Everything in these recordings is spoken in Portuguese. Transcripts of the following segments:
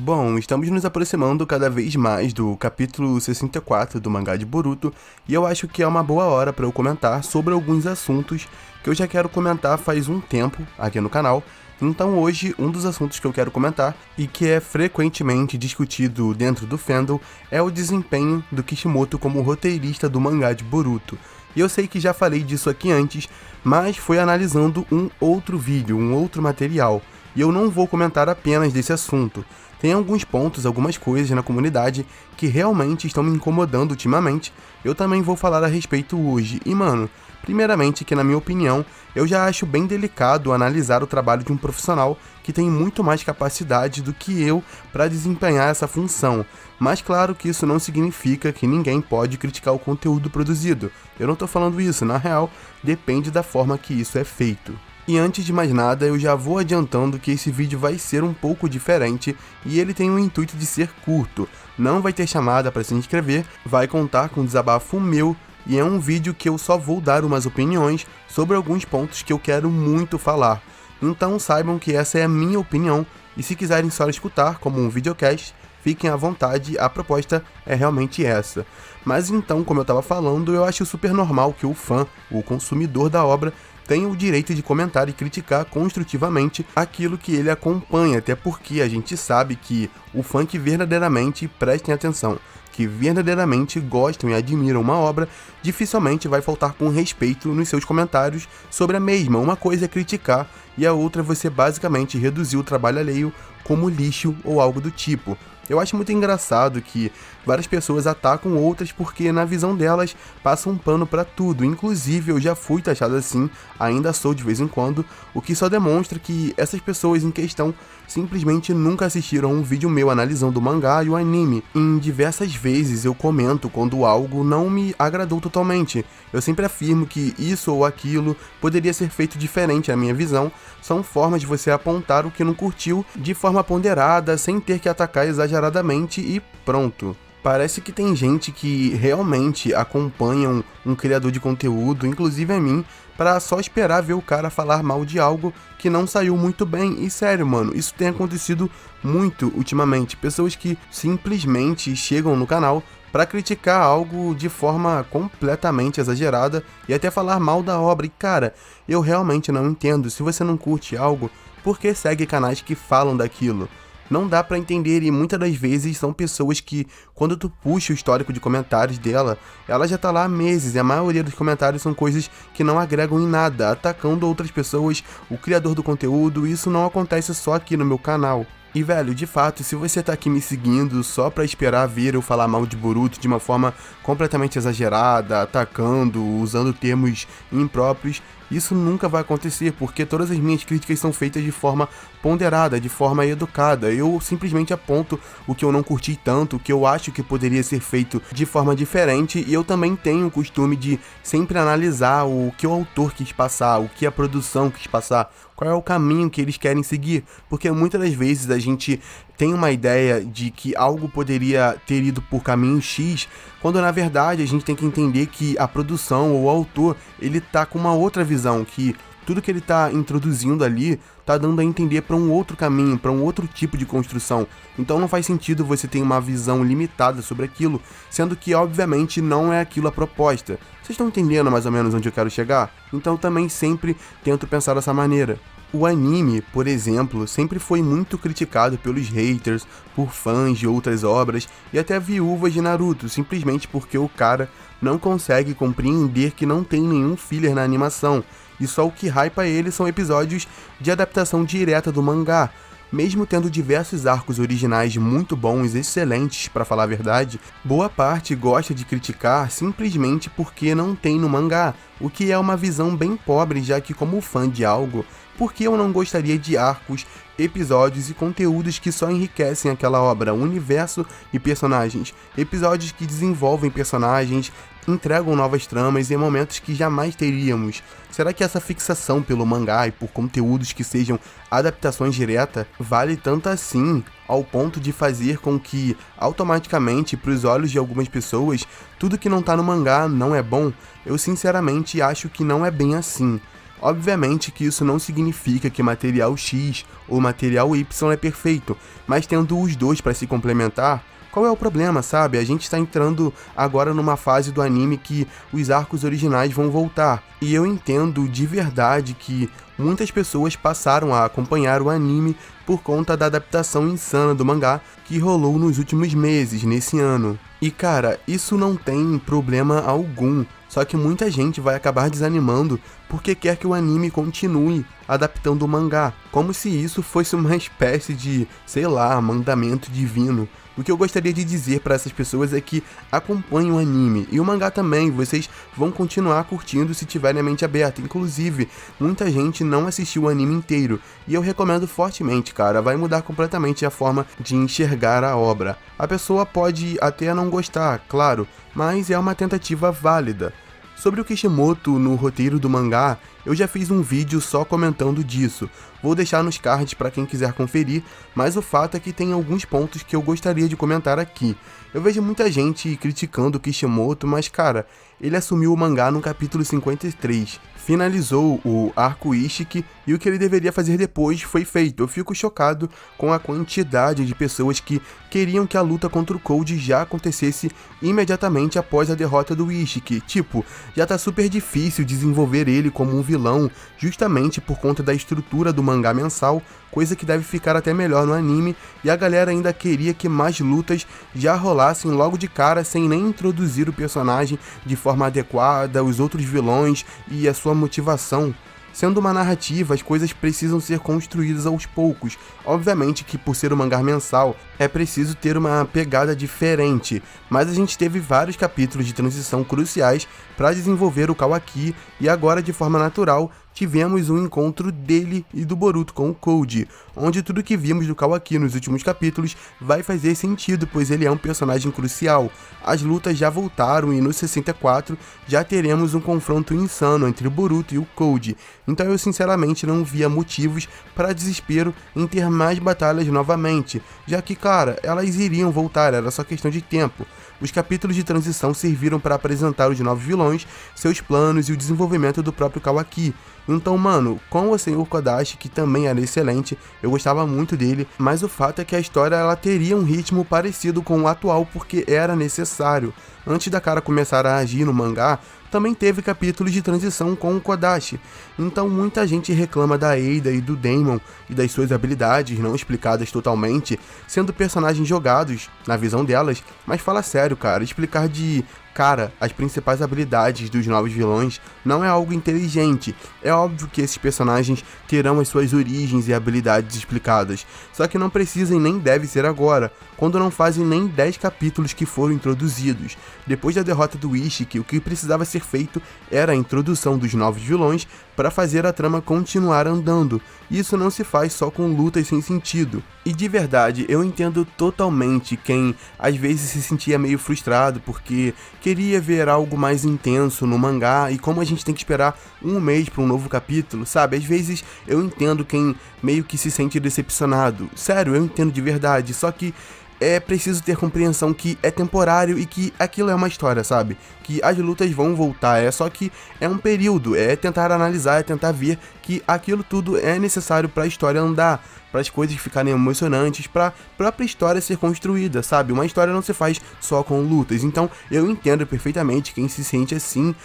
Bom, estamos nos aproximando cada vez mais do capítulo 64 do mangá de Boruto, e eu acho que é uma boa hora para eu comentar sobre alguns assuntos que eu já quero comentar faz um tempo aqui no canal. Então hoje, um dos assuntos que eu quero comentar, e que é frequentemente discutido dentro do fandom, é o desempenho do Kishimoto como roteirista do mangá de Boruto. E eu sei que já falei disso aqui antes, mas foi analisando um outro vídeo, um outro material, e eu não vou comentar apenas desse assunto. Tem alguns pontos, algumas coisas na comunidade que realmente estão me incomodando ultimamente, eu também vou falar a respeito hoje. E mano, primeiramente que na minha opinião, eu já acho bem delicado analisar o trabalho de um profissional que tem muito mais capacidade do que eu para desempenhar essa função. Mas claro que isso não significa que ninguém pode criticar o conteúdo produzido. Eu não tô falando isso, na real, depende da forma que isso é feito. E antes de mais nada, eu já vou adiantando que esse vídeo vai ser um pouco diferente e ele tem o intuito de ser curto. Não vai ter chamada para se inscrever, vai contar com um desabafo meu e é um vídeo que eu só vou dar umas opiniões sobre alguns pontos que eu quero muito falar. Então saibam que essa é a minha opinião e se quiserem só escutar como um videocast, fiquem à vontade, a proposta é realmente essa. Mas então, como eu estava falando, eu acho super normal que o fã, o consumidor da obra, tem o direito de comentar e criticar construtivamente aquilo que ele acompanha, até porque a gente sabe que o fã que verdadeiramente, prestem atenção, que verdadeiramente gostam e admiram uma obra, dificilmente vai faltar com respeito nos seus comentários sobre a mesma. Uma coisa é criticar e a outra é você basicamente reduzir o trabalho alheio como lixo ou algo do tipo. Eu acho muito engraçado que várias pessoas atacam outras porque na visão delas passam um pano pra tudo, inclusive eu já fui taxado assim, ainda sou de vez em quando, o que só demonstra que essas pessoas em questão simplesmente nunca assistiram um vídeo meu analisando o mangá e o anime. Em diversas vezes eu comento quando algo não me agradou totalmente, eu sempre afirmo que isso ou aquilo poderia ser feito diferente na minha visão, são formas de você apontar o que não curtiu de forma ponderada, sem ter que atacar exageradamente e pronto. Parece que tem gente que realmente acompanha um criador de conteúdo, inclusive a mim, pra só esperar ver o cara falar mal de algo que não saiu muito bem. E sério, mano, isso tem acontecido muito ultimamente. Pessoas que simplesmente chegam no canal pra criticar algo de forma completamente exagerada e até falar mal da obra. E cara, eu realmente não entendo. Se você não curte algo, por que segue canais que falam daquilo? Não dá pra entender, e muitas das vezes são pessoas que, quando tu puxa o histórico de comentários dela, ela já tá lá há meses, e a maioria dos comentários são coisas que não agregam em nada, atacando outras pessoas, o criador do conteúdo, e isso não acontece só aqui no meu canal. E velho, de fato, se você tá aqui me seguindo só pra esperar ver eu falar mal de Boruto de uma forma completamente exagerada, atacando, usando termos impróprios, isso nunca vai acontecer, porque todas as minhas críticas são feitas de forma ponderada, de forma educada. Eu simplesmente aponto o que eu não curti tanto, o que eu acho que poderia ser feito de forma diferente, e eu também tenho o costume de sempre analisar o que o autor quis passar, o que a produção quis passar, qual é o caminho que eles querem seguir, porque muitas das vezes a gente tem uma ideia de que algo poderia ter ido por caminho X, quando na verdade a gente tem que entender que a produção ou o autor, ele tá com uma outra visão, que tudo que ele tá introduzindo ali tá dando a entender para um outro caminho, para um outro tipo de construção. Então não faz sentido você ter uma visão limitada sobre aquilo, sendo que obviamente não é aquilo a proposta. Vocês estão entendendo mais ou menos onde eu quero chegar? Então também sempre tento pensar dessa maneira. O anime, por exemplo, sempre foi muito criticado pelos haters, por fãs de outras obras e até viúvas de Naruto, simplesmente porque o cara não consegue compreender que não tem nenhum filler na animação, e só o que hypa ele são episódios de adaptação direta do mangá. Mesmo tendo diversos arcos originais muito bons, excelentes pra falar a verdade, boa parte gosta de criticar simplesmente porque não tem no mangá, o que é uma visão bem pobre, já que como fã de algo, por que eu não gostaria de arcos, episódios e conteúdos que só enriquecem aquela obra, universo e personagens, episódios que desenvolvem personagens, entregam novas tramas em momentos que jamais teríamos. Será que essa fixação pelo mangá e por conteúdos que sejam adaptações diretas vale tanto assim, ao ponto de fazer com que, automaticamente, para os olhos de algumas pessoas, tudo que não tá no mangá não é bom? Eu sinceramente acho que não é bem assim. Obviamente que isso não significa que material X ou material Y é perfeito, mas tendo os dois para se complementar, qual é o problema, sabe? A gente está entrando agora numa fase do anime que os arcos originais vão voltar, e eu entendo de verdade que muitas pessoas passaram a acompanhar o anime por conta da adaptação insana do mangá que rolou nos últimos meses, nesse ano. E cara, isso não tem problema algum, só que muita gente vai acabar desanimando porque quer que o anime continue adaptando o mangá, como se isso fosse uma espécie de, sei lá, mandamento divino. O que eu gostaria de dizer para essas pessoas é que acompanhem o anime, e o mangá também, vocês vão continuar curtindo se tiverem a mente aberta. Inclusive, muita gente não assistiu o anime inteiro, e eu recomendo fortemente, cara, vai mudar completamente a forma de enxergar a obra. A pessoa pode até não gostar, claro, mas é uma tentativa válida. Sobre o Kishimoto no roteiro do mangá, eu já fiz um vídeo só comentando disso, vou deixar nos cards para quem quiser conferir, mas o fato é que tem alguns pontos que eu gostaria de comentar aqui. Eu vejo muita gente criticando o Kishimoto, mas cara, ele assumiu o mangá no capítulo 53, finalizou o arco Ishiki e o que ele deveria fazer depois foi feito. Eu fico chocado com a quantidade de pessoas que queriam que a luta contra o Code já acontecesse imediatamente após a derrota do Ishiki. Tipo, já tá super difícil desenvolver ele como um vilão, justamente por conta da estrutura do mangá mensal, coisa que deve ficar até melhor no anime, e a galera ainda queria que mais lutas já rolassem logo de cara, sem nem introduzir o personagem de forma adequada, os outros vilões e a sua motivação. Sendo uma narrativa, as coisas precisam ser construídas aos poucos. Obviamente que por ser um mangá mensal, é preciso ter uma pegada diferente, mas a gente teve vários capítulos de transição cruciais para desenvolver o Kawaki, e agora de forma natural tivemos um encontro dele e do Boruto com o Code, onde tudo que vimos do Kawaki nos últimos capítulos vai fazer sentido, pois ele é um personagem crucial. As lutas já voltaram e no 64 já teremos um confronto insano entre o Boruto e o Code, então eu sinceramente não via motivos para desespero em ter mais batalhas novamente, já que, cara, elas iriam voltar, era só questão de tempo. Os capítulos de transição serviram para apresentar os novos vilões, seus planos e o desenvolvimento do próprio Kawaki. Então, mano, com o Senhor Kodashi, que também era excelente, eu gostava muito dele, mas o fato é que a história ela teria um ritmo parecido com o atual porque era necessário. Antes da cara começar a agir no mangá, também teve capítulos de transição com o Kodashi, então muita gente reclama da Eida e do Daemon e das suas habilidades não explicadas totalmente, sendo personagens jogados na visão delas, mas fala sério, cara, explicar de cara as principais habilidades dos novos vilões não é algo inteligente. É óbvio que esses personagens terão as suas origens e habilidades explicadas, só que não precisa e nem deve ser agora, quando não fazem nem 10 capítulos que foram introduzidos. Depois da derrota do Ishiki, o que precisava ser feito era a introdução dos novos vilões para fazer a trama continuar andando. Isso não se faz só com lutas sem sentido. E de verdade, eu entendo totalmente quem às vezes se sentia meio frustrado porque queria ver algo mais intenso no mangá, e como a gente tem que esperar um mês para um novo capítulo, sabe? Às vezes eu entendo quem meio que se sente decepcionado. Sério, eu entendo de verdade, só que é preciso ter compreensão que é temporário e que aquilo é uma história, sabe? Que as lutas vão voltar, é só que é um período, é tentar analisar, é tentar ver que aquilo tudo é necessário para a história andar, para as coisas ficarem emocionantes, para a própria história ser construída, sabe? Uma história não se faz só com lutas, então eu entendo perfeitamente quem se sente assim,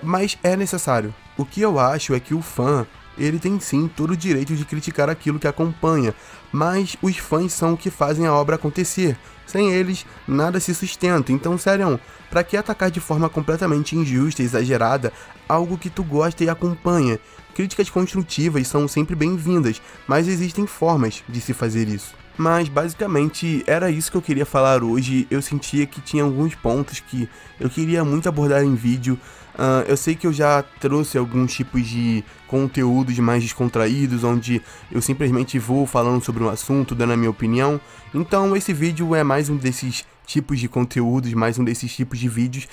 mas é necessário. O que eu acho é que o fã, ele tem sim todo o direito de criticar aquilo que acompanha, mas os fãs são o que fazem a obra acontecer. Sem eles, nada se sustenta. Então, sério, pra que atacar de forma completamente injusta e exagerada algo que tu gosta e acompanha? Críticas construtivas são sempre bem-vindas, mas existem formas de se fazer isso. Mas basicamente era isso que eu queria falar hoje. Eu sentia que tinha alguns pontos que eu queria muito abordar em vídeo. Eu sei que eu já trouxe alguns tipos de conteúdos mais descontraídos, onde eu simplesmente vou falando sobre um assunto, dando a minha opinião. Então esse vídeo é mais um desses tipos de conteúdos, mais um desses tipos de vídeos.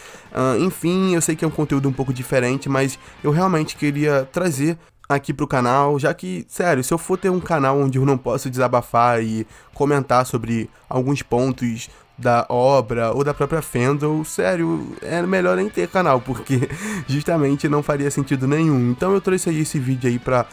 Enfim, eu sei que é um conteúdo um pouco diferente, mas eu realmente queria trazer aqui pro canal, já que, sério, se eu for ter um canal onde eu não posso desabafar e comentar sobre alguns pontos da obra ou da própria Fandom, sério, é melhor nem ter canal, porque justamente não faria sentido nenhum. Então eu trouxe aí esse vídeo aí pra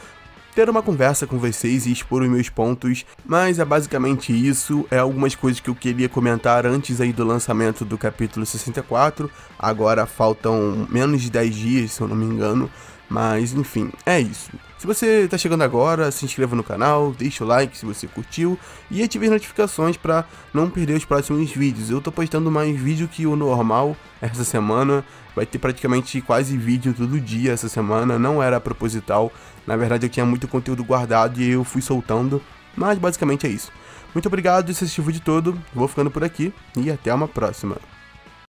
ter uma conversa com vocês e expor os meus pontos, mas é basicamente isso. É algumas coisas que eu queria comentar antes aí do lançamento do capítulo 64, agora faltam menos de 10 dias, se eu não me engano, mas enfim, é isso. Se você tá chegando agora, se inscreva no canal, deixa o like se você curtiu e ative as notificações para não perder os próximos vídeos. Eu tô postando mais vídeo que o normal essa semana, vai ter praticamente quase vídeo todo dia essa semana, não era proposital, na verdade eu tinha muito conteúdo guardado e eu fui soltando, mas basicamente é isso. Muito obrigado por assistir o vídeo todo, vou ficando por aqui e até uma próxima.